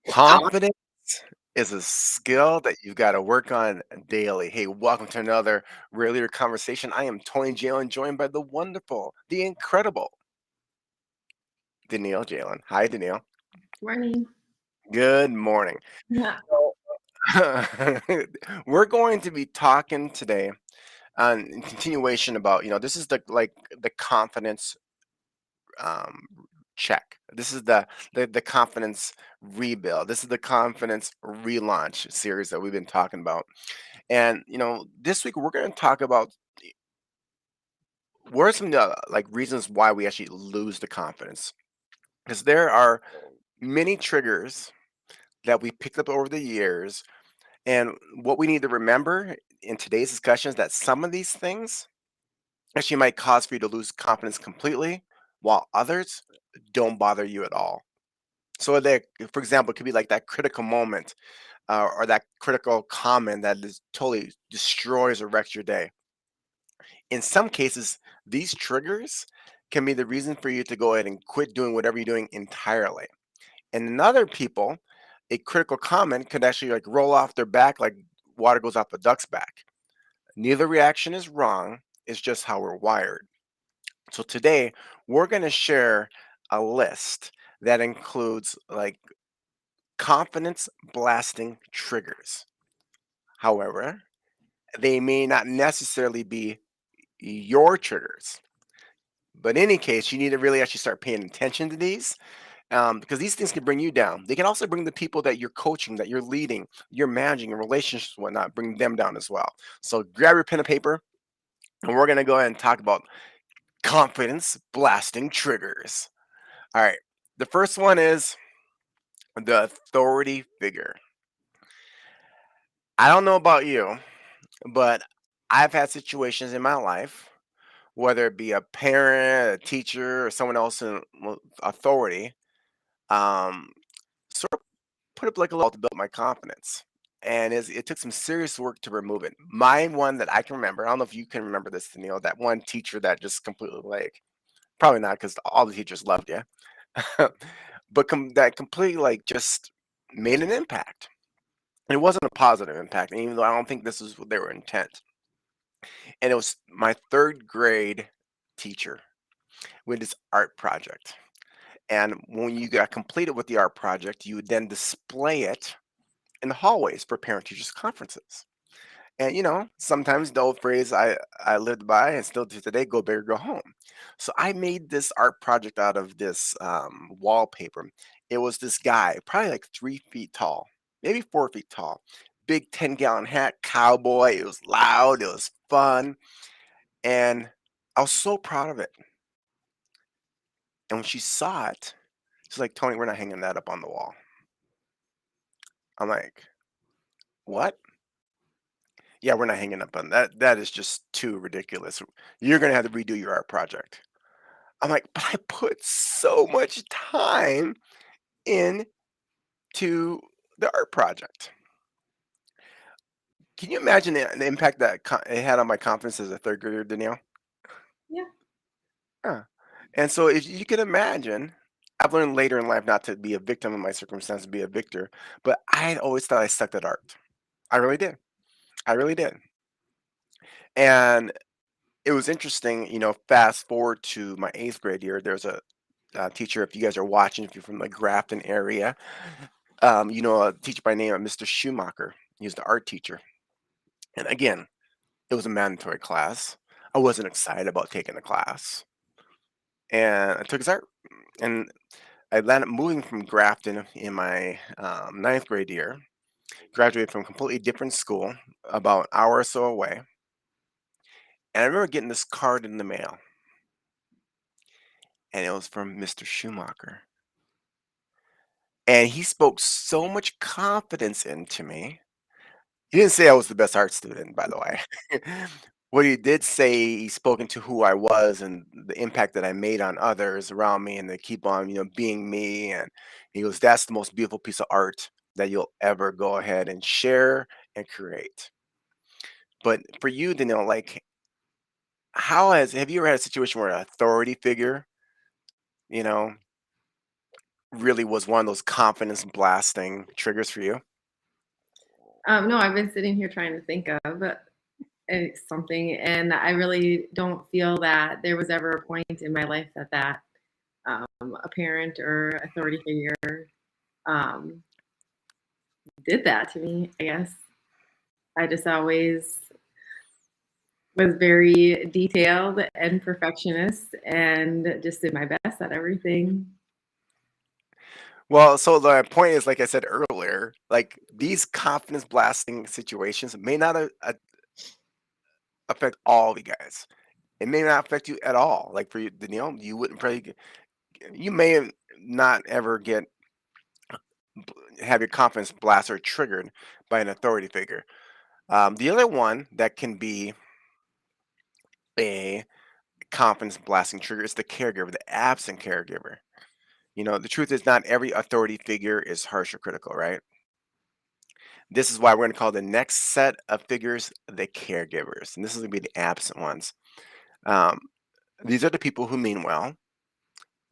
Confidence is a skill that you've got to work on daily. Hey, welcome to another Realtor Conversation. I am Tony Jalen, joined by the wonderful, the incredible Danielle Jalen. Hi, Danielle. Morning. Good morning. Yeah. We're going to be talking today on in continuation about, this is the confidence um, check. This is the confidence rebuild. This is the confidence relaunch series that we've been talking about. And this week we're going to talk about what are some of the reasons why we actually lose the confidence. Because there are many triggers that we picked up over the years, and what we need to remember in today's discussion is that some of these things actually might cause for you to lose confidence completely, while others don't bother you at all. So, for example, it could be like that critical moment or that critical comment that totally destroys or wrecks your day. In some cases, these triggers can be the reason for you to go ahead and quit doing whatever you're doing entirely. And in other people, a critical comment could actually roll off their back like water goes off a duck's back. Neither reaction is wrong, it's just how we're wired. So today, we're going to share a list that includes confidence blasting triggers. However, they may not necessarily be your triggers. But in any case, you need to really actually start paying attention to these because these things can bring you down. They can also bring the people that you're coaching, that you're leading, you're managing, and relationships, and whatnot, bring them down as well. So grab your pen and paper, and we're going to go ahead and talk about confidence blasting triggers. All right. The first one is the authority figure. I don't know about you, but I've had situations in my life, whether it be a parent, a teacher, or someone else in authority, um, sort of put up like a little to build my confidence. And it took some serious work to remove it. My one that I can remember, I don't know if you can remember this, Neil, that one teacher that just completely probably not because all the teachers loved you, but that completely just made an impact. And it wasn't a positive impact, even though I don't think this is what they were intent. And it was my third grade teacher with this art project. And when you got completed with the art project, you would then display it in the hallways for parent teachers conferences. And sometimes the old phrase I lived by and still do today, go big or go home. So I made this art project out of this wallpaper. It was this guy, probably like 3 feet tall, maybe 4 feet tall, big 10-gallon hat, cowboy. It was loud, it was fun, and I was so proud of it. And when she saw it, she's like, Tony, we're not hanging that up on the wall. I'm like, what? Yeah, we're not hanging up on that. That is just too ridiculous. You're gonna have to redo your art project. I'm like, but I put so much time into the art project. Can you imagine the impact that it had on my confidence as a third grader, Danielle? Yeah. Yeah. And so, if you can imagine, I've learned later in life not to be a victim of my circumstances, be a victor. But I had always thought I sucked at art. I really did. I really did. And it was interesting, fast forward to my eighth grade year. There's a teacher, if you guys are watching, if you're from the Grafton area, a teacher by the name of Mr. Schumacher. He was the art teacher. And again, it was a mandatory class. I wasn't excited about taking the class. And I took his art. And I landed moving from Grafton in my ninth grade year, graduated from a completely different school, about an hour or so away. And I remember getting this card in the mail, and it was from Mr. Schumacher. And he spoke so much confidence into me. He didn't say I was the best art student, by the way. What he did say, he spoke into who I was and the impact that I made on others around me and to keep on, being me. And he goes, that's the most beautiful piece of art that you'll ever go ahead and share and create. But for you, Danielle, have you ever had a situation where an authority figure, you know, really was one of those confidence blasting triggers for you? No, I've been sitting here trying to think of something, and I really don't feel that there was ever a point in my life that a parent or authority figure um, did that to me. I guess I just always was very detailed and perfectionist, and just did my best at everything. Well, so the point is, like I said earlier, like these confidence blasting situations may not affect all of you guys. It may not affect you at all. Like for you, Danielle, you wouldn't probably, you may not ever have your confidence blasted or triggered by an authority figure. The other one that can be a confidence blasting trigger is the caregiver, the absent caregiver. The truth is not every authority figure is harsh or critical, right? This is why we're going to call the next set of figures the caregivers, and this is going to be the absent ones. Um, these are the people who mean well,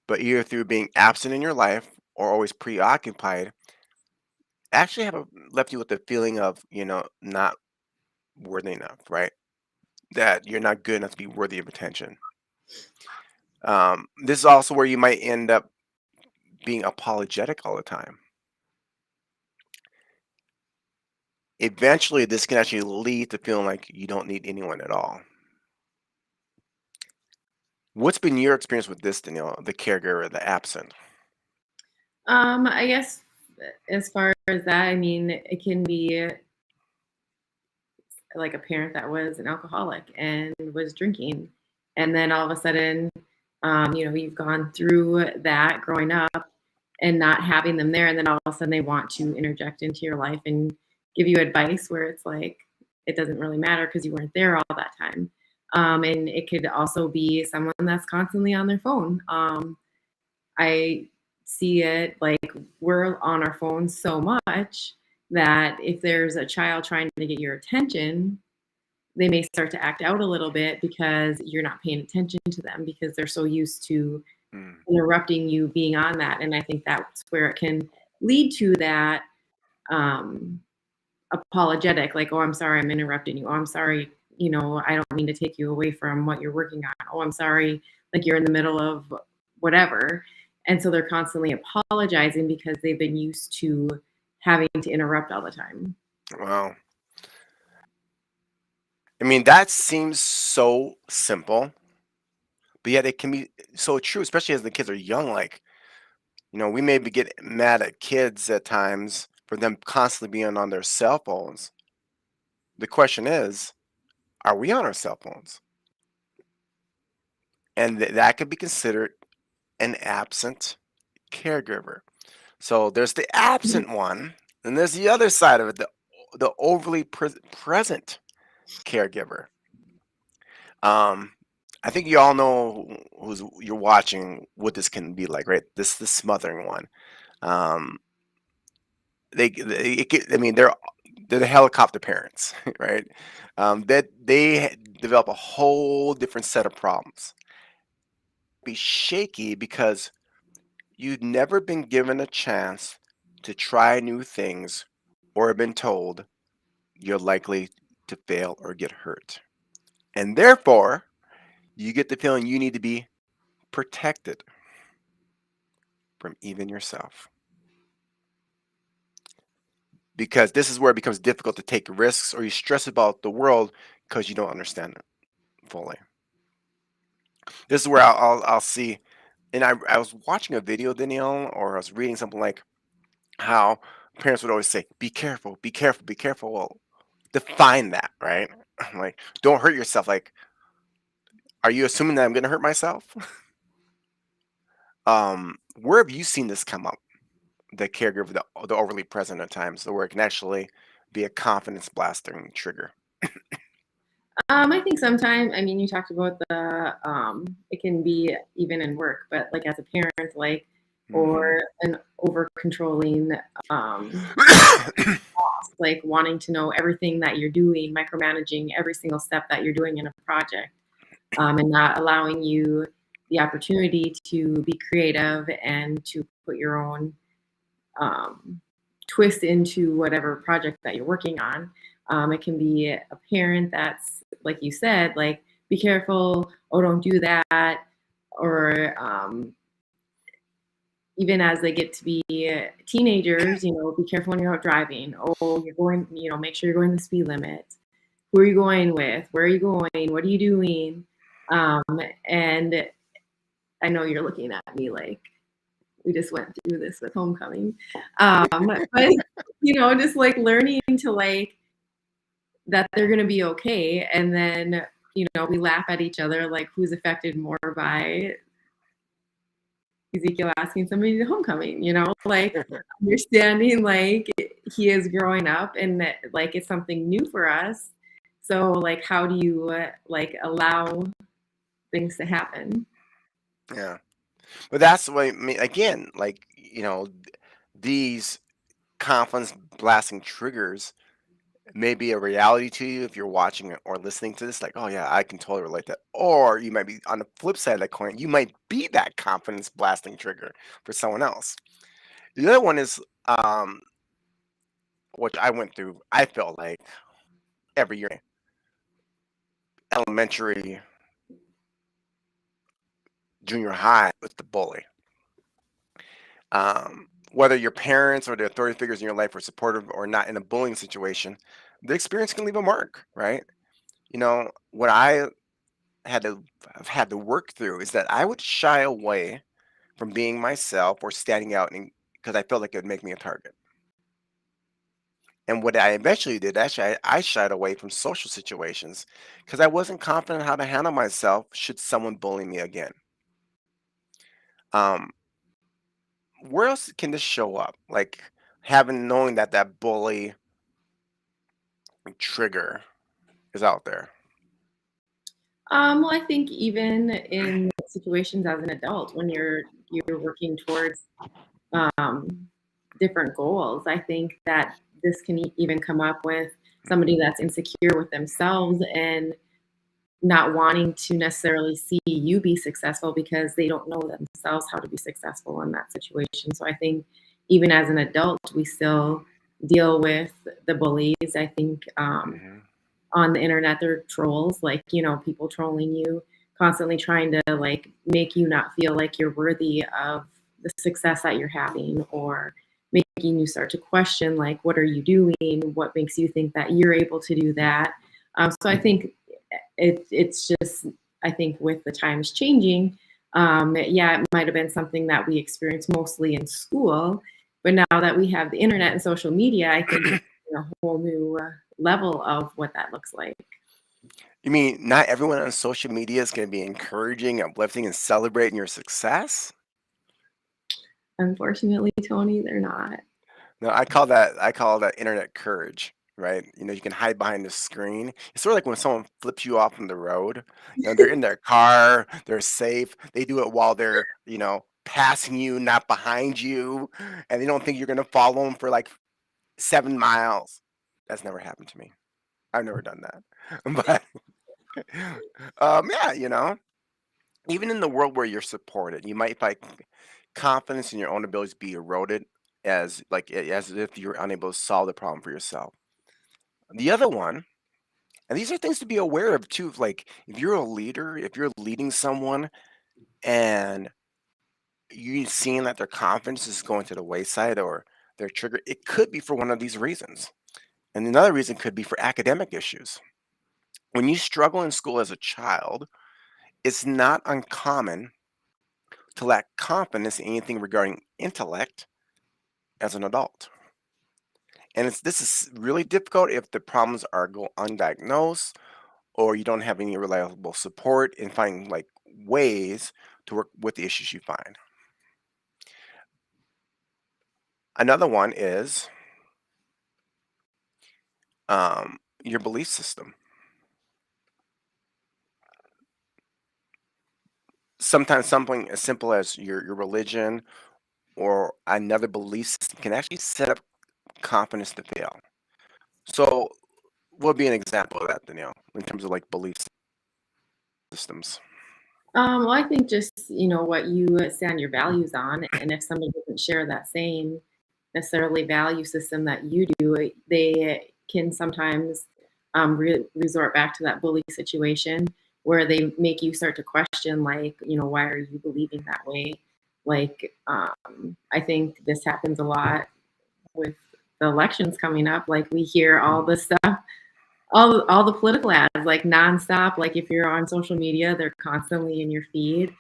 but either through being absent in your life or always preoccupied, actually left you with the feeling of not worthy enough, right? That you're not good enough to be worthy of attention. This is also where you might end up being apologetic all the time. Eventually, this can actually lead to feeling like you don't need anyone at all. What's been your experience with this, Danielle, the caregiver, the absent? I guess as far as that, I mean, it can be like a parent that was an alcoholic and was drinking, and then all of a sudden, you've gone through that growing up and not having them there, and then all of a sudden they want to interject into your life and give you advice where it's like it doesn't really matter because you weren't there all that time. And it could also be someone that's constantly on their phone. I see it like we're on our phones so much that if there's a child trying to get your attention, they may start to act out a little bit because you're not paying attention to them because they're so used to Mm, interrupting you being on that. And I think that's where it can lead to that um, apologetic, like, oh, I'm sorry, I'm interrupting you. Oh, I'm sorry, I don't mean to take you away from what you're working on. Oh, I'm sorry, like you're in the middle of whatever. And so they're constantly apologizing because they've been used to having to interrupt all the time. wow. I mean, that seems so simple, but yet it can be so true, especially as the kids are young. Like, we maybe get mad at kids at times for them constantly being on their cell phones. The question is, are we on our cell phones? And that could be considered an absent caregiver. So there's the absent one, and there's the other side of it, the overly present caregiver. Um, I think you all know who's you're watching what this can be like, right? This the smothering one. Um, I mean, they're the helicopter parents, right? That they develop a whole different set of problems. Be shaky because you've never been given a chance to try new things or been told you're likely to fail or get hurt. And therefore, you get the feeling you need to be protected from even yourself. Because this is where it becomes difficult to take risks or you stress about the world because you don't understand it fully. This is where I'll see, and I was watching a video, Danielle, or I was reading something like how parents would always say, be careful, be careful, be careful. Well, define that, right? Like, don't hurt yourself. Like, are you assuming that I'm going to hurt myself? Where have you seen this come up? The caregiver, the overly present at times, where it can actually be a confidence blasting trigger. I think sometimes, I mean, you talked about it can be even in work, but like as a parent, like, Hmm. or an over controlling, um, like wanting to know everything that you're doing, micromanaging every single step that you're doing in a project, and not allowing you the opportunity to be creative and to put your own um, twist into whatever project that you're working on. It can be a parent that's, like you said, like, be careful, oh, don't do that. Or even as they get to be teenagers, be careful when you're out driving. Oh, you're going, make sure you're going the speed limit. Who are you going with? Where are you going? What are you doing? Um, and I know you're looking at me like we just went through this with homecoming. But just like learning to like that they're gonna be okay. And then, we laugh at each other like who's affected more by Ezekiel asking somebody to homecoming, like understanding like he is growing up and that like it's something new for us. So like how do you like allow things to happen? Yeah. But that's what I mean, again, like, these confidence blasting triggers may be a reality to you if you're watching or listening to this, like, oh yeah, I can totally relate to that. Or you might be on the flip side of that coin, you might be that confidence blasting trigger for someone else. The other one is which I went through, I felt like every year, elementary, junior high with the bully. Whether your parents or the authority figures in your life were supportive or not in a bullying situation, the experience can leave a mark, right? What I had to have had to work through is that I would shy away from being myself or standing out because I felt like it would make me a target. And what I eventually did, actually, I shied away from social situations because I wasn't confident how to handle myself should someone bully me again. Um, where else can this show up? Like having knowing that that bully trigger is out there. Well, I think even in situations as an adult, when you're working towards um, different goals, I think that this can even come up with somebody that's insecure with themselves and not wanting to necessarily see you be successful because they don't know themselves how to be successful in that situation. So I think even as an adult, we still deal with the bullies. I think Hmm. on the internet there are trolls, like people trolling you, constantly trying to like make you not feel like you're worthy of the success that you're having, or making you start to question like what are you doing, what makes you think that you're able to do that. So I think it's just, I think with the times changing, yeah, it might have been something that we experienced mostly in school, but now that we have the internet and social media, I think it's a whole new level of what that looks like. You mean not everyone on social media is going to be encouraging, uplifting, and celebrating your success? Unfortunately, Tony, they're not. No, I call that internet courage, right? You can hide behind the screen. It's sort of like when someone flips you off on the road. They're in their car, they're safe. They do it while they're, passing you, not behind you, and they don't think you're gonna follow them for like 7 miles. That's never happened to me. I've never done that. But yeah, even in the world where you're supported, you might find confidence in your own abilities be eroded as if you're unable to solve the problem for yourself. The other one, and these are things to be aware of too, like if you're a leader, if you're leading someone and you seeing that their confidence is going to the wayside or their trigger, it could be for one of these reasons. And another reason could be for academic issues. When you struggle in school as a child, it's not uncommon to lack confidence in anything regarding intellect as an adult. And this is really difficult if the problems are go undiagnosed or you don't have any reliable support in finding like ways to work with the issues you find. Another one is your belief system. Sometimes something as simple as your religion or another belief system can actually set up confidence to fail. So, what would be an example of that, Danielle, in terms of like belief systems? Well, I think just, what you stand your values on, and if somebody doesn't share that same necessarily value system that you do, they can sometimes resort back to that bully situation where they make you start to question, like, why are you believing that way? Like, I think this happens a lot with the elections coming up. Like, we hear all this stuff, all the political ads, like, nonstop. Like, if you're on social media, they're constantly in your feed,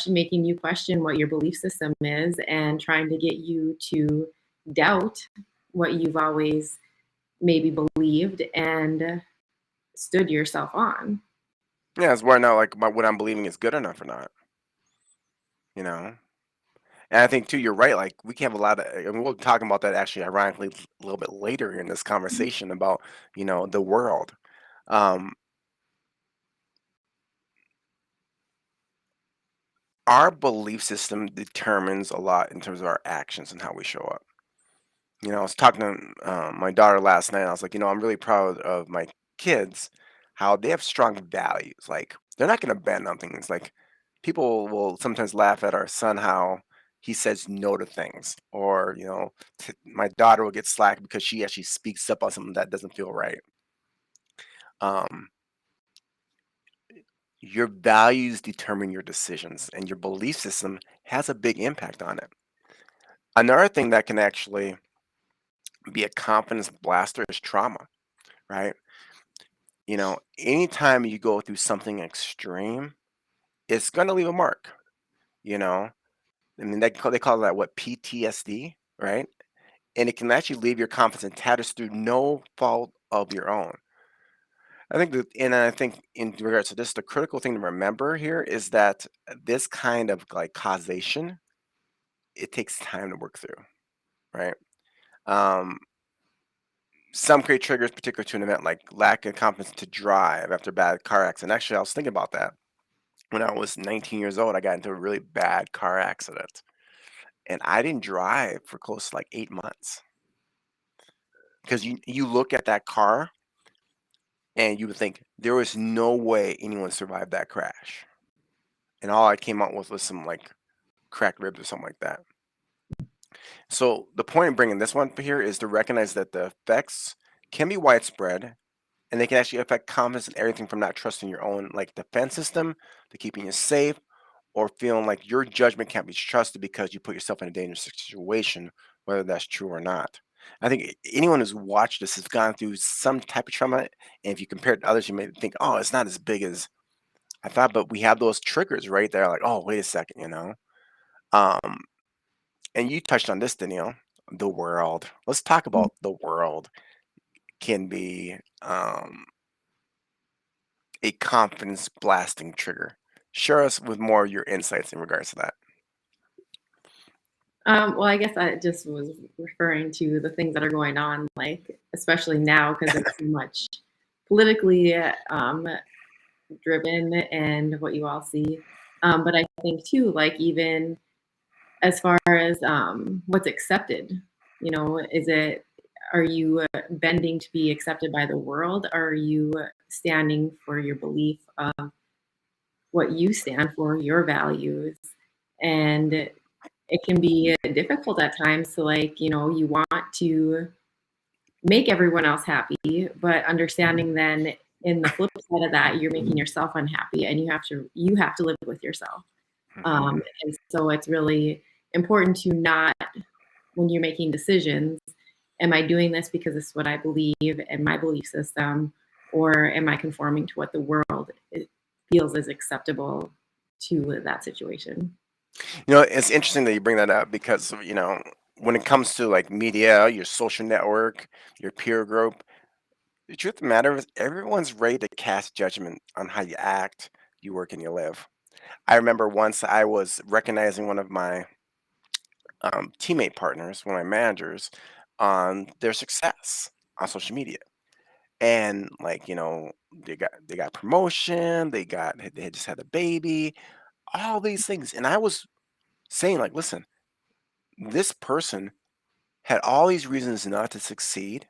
making you question what your belief system is and trying to get you to doubt what you've always maybe believed and stood yourself on. Yeah, it's where now like about what I'm believing is good enough or not, you know? And I think too, you're right. Like we can have a lot of, and we'll talk about that actually, ironically, a little bit later in this conversation about the world. Um, our belief system determines a lot in terms of our actions and how we show up. I was talking to my daughter last night. I was like, I'm really proud of my kids, how they have strong values. Like, they're not going to bend on things. Like, people will sometimes laugh at our son how he says no to things, or my daughter will get slack because she actually speaks up on something that doesn't feel right. Um, your values determine your decisions, and your belief system has a big impact on it. Another thing that can actually be a confidence blaster is trauma, right? Anytime you go through something extreme, it's gonna leave a mark, you know? I mean, they call that what, PTSD, right? And it can actually leave your confidence in tatters through no fault of your own. I think in regards to this, the critical thing to remember here is that this kind of like causation, it takes time to work through, right? Um, some create triggers particular to an event like lack of confidence to drive after a bad car accident. Actually, I was thinking about that. When I was 19 years old, I got into a really bad car accident, and I didn't drive for close to like 8 months because you look at that car and you would think there was no way anyone survived that crash, and all I came out with was some like cracked ribs or something like that. So the point of bringing this one up here is to recognize that the effects can be widespread, and they can actually affect confidence in everything from not trusting your own like defense system to keeping you safe or feeling like your judgment can't be trusted because you put yourself in a dangerous situation, whether that's true or not. I think anyone who's watched this has gone through some type of trauma, and if you compare it to others, you may think, "Oh, it's not as big as I thought," but we have those triggers right there, like, "Oh, wait a second," you know. Um, and you touched on this, Danielle, the world. Let's talk about the world can be a confidence blasting trigger. Share us with more of your insights in regards to that. Well, I guess I just was referring to the things that are going on, like, especially now, because there's so much politically driven and what you all see. But I think too, like, even as far as what's accepted, are you bending to be accepted by the world? Or are you standing for your belief of what you stand for, your values? And it can be difficult at times to, like, you want to make everyone else happy, but understanding then in the flip side of that, you're making yourself unhappy, and you have to live with yourself. Mhm. And so it's really important to not, when you're making decisions, am I doing this because it's what I believe and my belief system, or am I conforming to what the world feels is acceptable to that situation? It's interesting that you bring that up because, when it comes to like media, your social network, your peer group, the truth of the matter is everyone's ready to cast judgment on how you act, you work, and you live. I remember once I was recognizing one of my teammate partners, one of my managers, on their success on social media. And like, they got promotion, they had just had a baby, all these things. And I was saying, like, listen, this person had all these reasons not to succeed,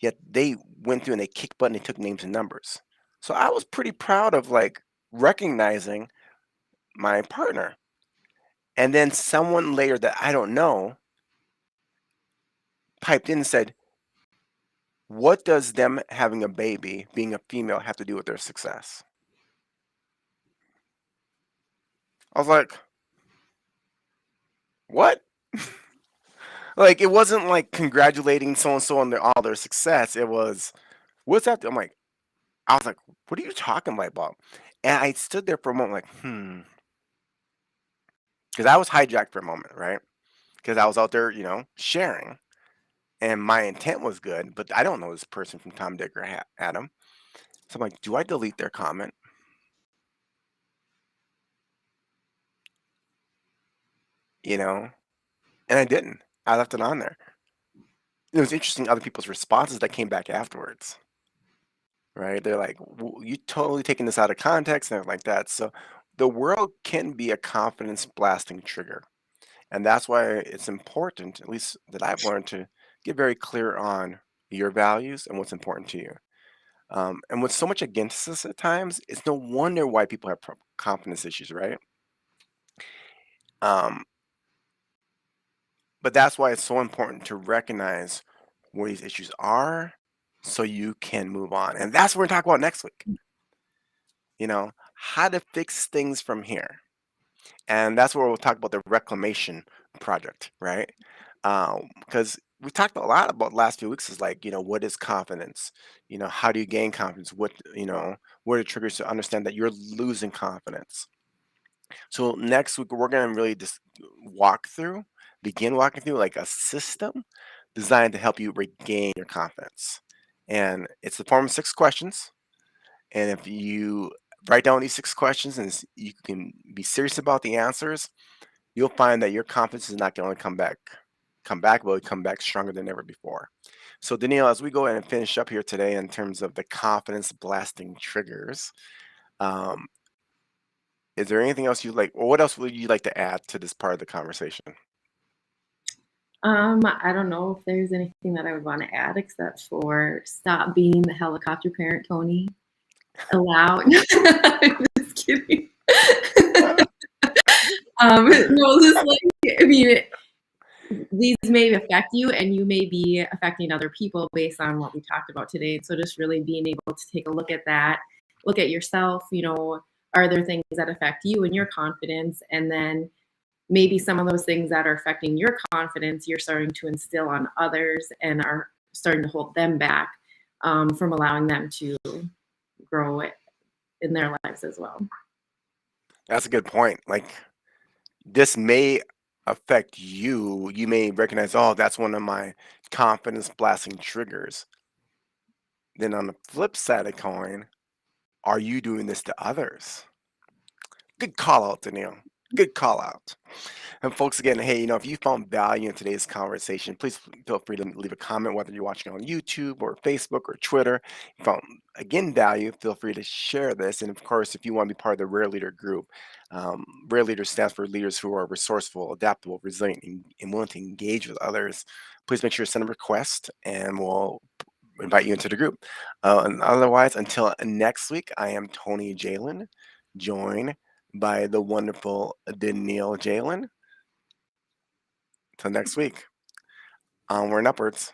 yet they went through and they kicked butt and they took names and numbers. So I was pretty proud of like recognizing my partner. And then someone later that I don't know piped in and said, "What does them having a baby, being a female, have to do with their success?" I was like, "What?" Like, it wasn't like congratulating so and so on all their success. It was, "What's that?" I'm like, I was like, "What are you talking about?" And I stood there for a moment, like, because I was hijacked for a moment, right? Because I was out there, sharing, and my intent was good, but I don't know this person from Tom, Dick, or Adam. So I'm like, do I delete their comment? You know, and I didn't. I left it on there. It was interesting other people's responses that came back afterwards, right? They're like, You totally taking this out of context," and everything like that. So the world can be a confidence blasting trigger. And that's why it's important, at least that I've learned, to get very clear on your values and what's important to you. And with so much against us at times, it's no wonder why people have confidence issues, right? Um, but that's why it's so important to recognize where these issues are so you can move on. And that's what we're going to talk about next week, how to fix things from here. And that's where we'll talk about the reclamation project, right? Because we talked a lot about the last few weeks is like, what is confidence? How do you gain confidence? What are the triggers to understand that you're losing confidence? So next week we're gonna really just begin walking through like a system designed to help you regain your confidence. And it's the form of 6 questions. And if you write down these 6 questions and you can be serious about the answers, you'll find that your confidence is not going to come back, but it'll come back stronger than ever before. So, Danielle, as we go ahead and finish up here today in terms of the confidence blasting triggers, um, is there anything else you'd like, or what else would you like to add to this part of the conversation? I don't know if there's anything that I would want to add except for stop being the helicopter parent, Tony. Allow. I'm just kidding. Uh, No, just like I mean, these may affect you, and you may be affecting other people based on what we talked about today. So just really being able to take a look at that, look at yourself. Are there things that affect you and your confidence, and then maybe some of those things that are affecting your confidence, you're starting to instill on others and are starting to hold them back from allowing them to grow in their lives as well. that's a good point. Like, this may affect you. You may recognize, oh, that's one of my confidence blasting triggers. Then on the flip side of the coin, are you doing this to others? Good call out, Danielle. Good call out. And folks, again, hey, if you found value in today's conversation, please feel free to leave a comment, whether you're watching on YouTube or Facebook or Twitter. If you found, again, value, feel free to share this. And of course, if you want to be part of the Rare Leader group, Rare Leader stands for leaders who are resourceful, adaptable, resilient, and willing to engage with others. Please make sure to send a request and we'll invite you into the group. And otherwise, until next week, I am Tony Jalen, joined by the wonderful Danielle Jalen. Till next week, onward and upwards.